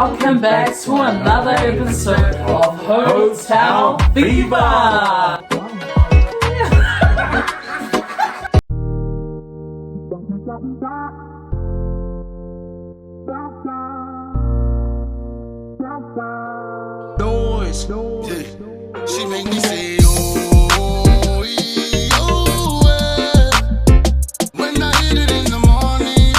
welcome back to another episode of Hotel Fever. She make me say, when I hit it in the morning.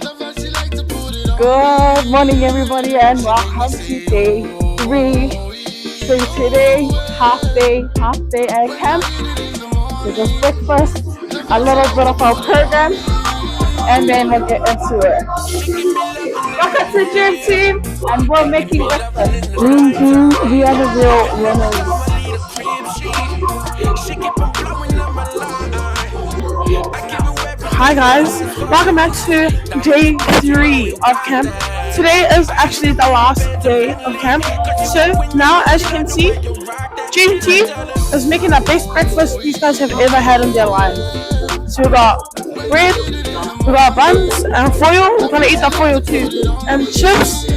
Love how she like to put it on. Good morning, everybody, and welcome to day 3. So today, half day at camp. So just breakfast, a little bit of our program, and then we'll get into it. Welcome to the gym team, and we're making breakfast. We are the real winners. Hi guys, welcome back to day 3 of camp. Today is actually the last day of camp. So now, as you can see, GMT is making the best breakfast these guys have ever had in their lives. So we got bread, we got buns and foil. We're gonna eat the foil too, and chips,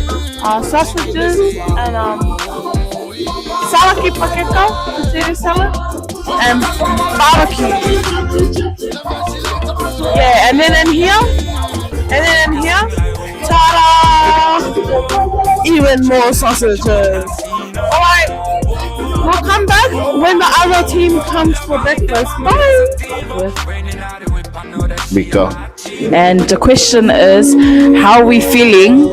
sausages, and salad paqueta, potato salad, and barbecue. Yeah, and then in here, ta-da! Even more sausages. Alright, we'll come back when the other team comes for breakfast. Bye! Mika. And the question is, how are we feeling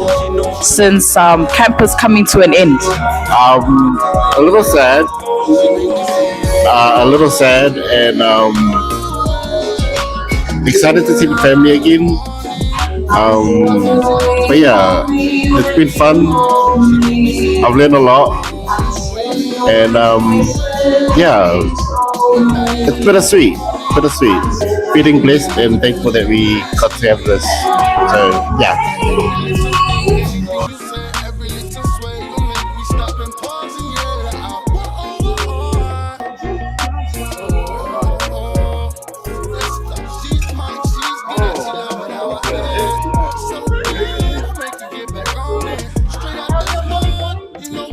since camp is coming to an end? A little sad. And excited to see the family again. But yeah, it's been fun. I've learned a lot. And yeah, it's bittersweet. Feeling blessed and thankful that we got to have this. So yeah.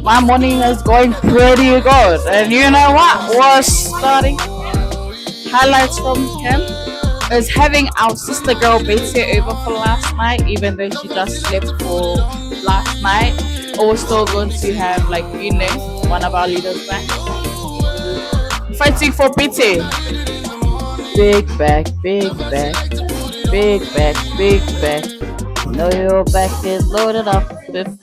My morning is going pretty good, and you know what? We're starting. Highlights from camp is having our sister girl Betty over for last night, even though she just slept for last night. Or we're still going to have, like, you know, one of our leaders back. Fighting for Betty. Big back. Know your back is loaded up with.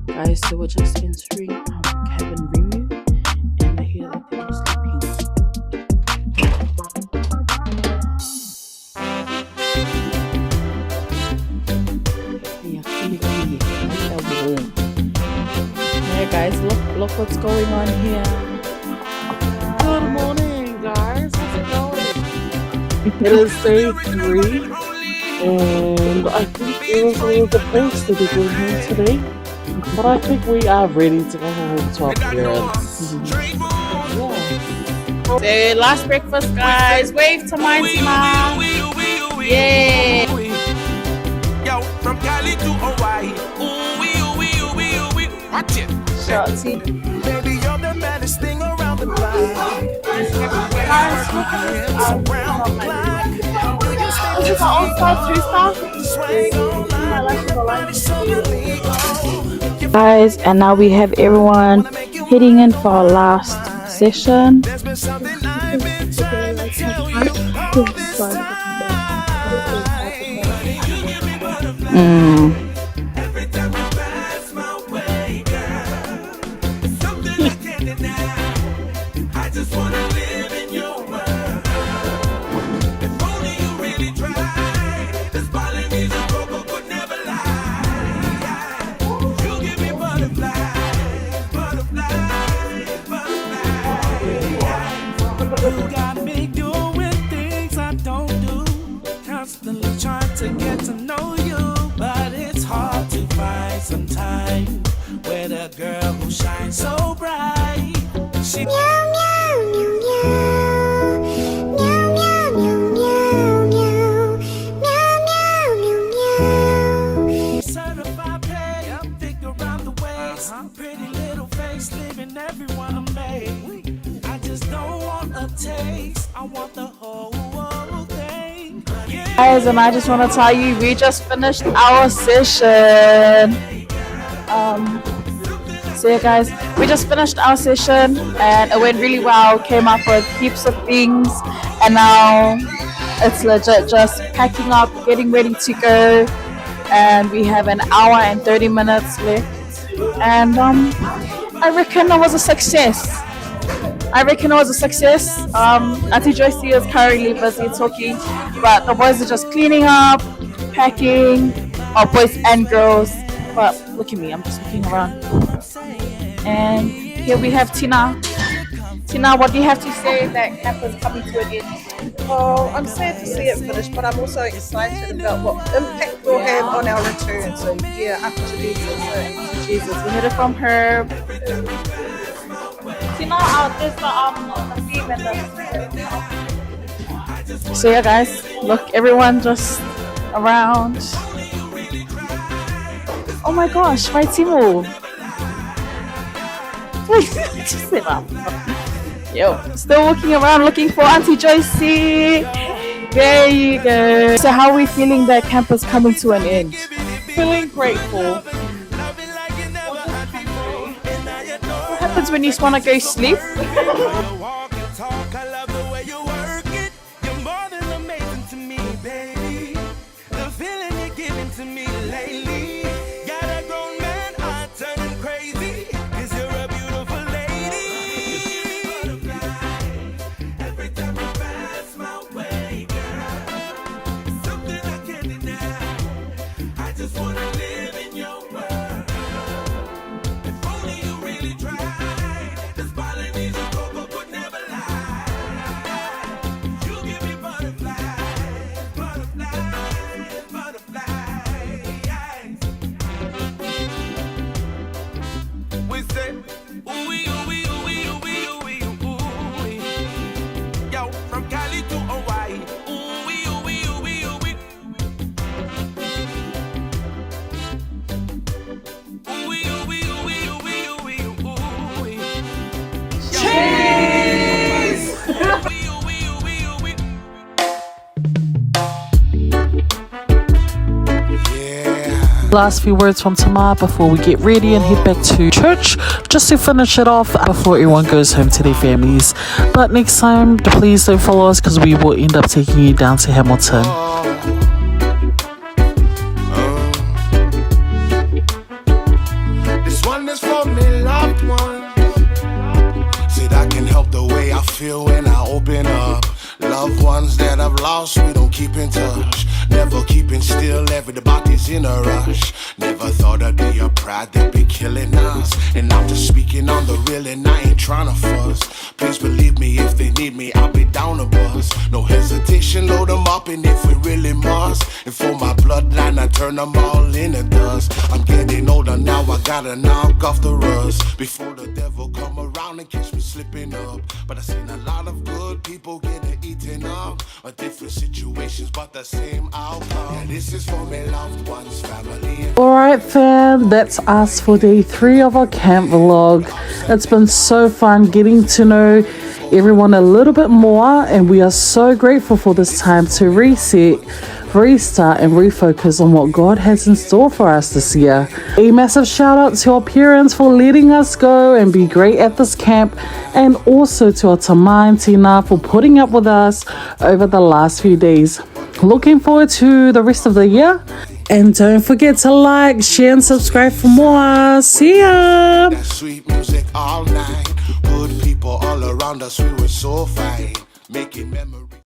Guys, so we're just entering our cabin review, and I hear that they're sleeping. Yeah, guys, look what's going on here. Good morning, guys. How's it going? It is day 3, and I think it was a little depressed to be doing here today. But I think we are ready to go home to our parents. Yeah. So last breakfast, guys. Wave to Mighty Mom. Yeah. Yo, from Cali to Hawaii. Watch it. Shorty. Baby, you're the baddest thing around the block. Guys, look at this. Is this an all-star, 2-star? Guys, and now we have everyone heading in for our last session. You got me doing things I don't do, constantly trying to get to know you, but it's hard to find some time with a girl who shines so bright. She meow meow meow meow meow meow meow meow meow meow meow meow. Certified Guys, and I just want to tell you, we just finished our session. So yeah, guys, we just finished our session and it went really well. Came up with heaps of things, and now it's legit just packing up, getting ready to go. And we have an hour and 30 minutes left. And I reckon it was a success. Auntie Joycey is currently busy talking, but the boys are just cleaning up, packing, boys and girls. But look at me, I'm just looking around. And here we have Tina. Tina, what do you have to say that camp is coming to an end? Well, I'm sad to see it finish, but I'm also excited about what impact we'll have on our return. So yeah, up to Jesus. Jesus, we heard it from her. Tina, there's the theme and the... So yeah, guys, look, everyone just around. Oh my gosh, my Timo. Just sit up. Yo, still walking around looking for Auntie Joycey. There you go. So how are we feeling that camp is coming to an end? Feeling grateful. What happens when you just want to go sleep? Last few words from Tamar before we get ready and head back to church, just to finish it off before everyone goes home to their families. But next time, please don't follow us because we will end up taking you down to Hamilton. This one is for me loved ones. Said I can help the way I feel when I open up. Loved ones that I've lost, we don't keep in touch. Never keeping still, everybody's in a rush. Never thought I'd be a pride that be killing us. And I'm just speaking on the real and I ain't trying to fuss. Please believe me, if they need me, I'll be down the bus. No hesitation, load them up and if we really must. And for my bloodline, I turn them all into dust. I'm getting older now, I gotta knock off the rust. Before the devil come around and catch me slipping up. But I seen a lot of good people getting eaten up. Different situations, but the same outcome. Yeah, this is for my loved ones, family. Alright fam, that's us for day 3 of our camp vlog. It's been so fun getting to know everyone a little bit more, and we are so grateful for this time to reset, restart and refocus on what God has in store for us this year. A massive shout out to our parents for letting us go and be great at this camp, and also to our Tamar and Tina for putting up with us over the last few days. Looking forward to the rest of the year, and don't forget to like, share and subscribe for more. See ya! That sweet music all night. Good people all around us, we were so fine. Making memories.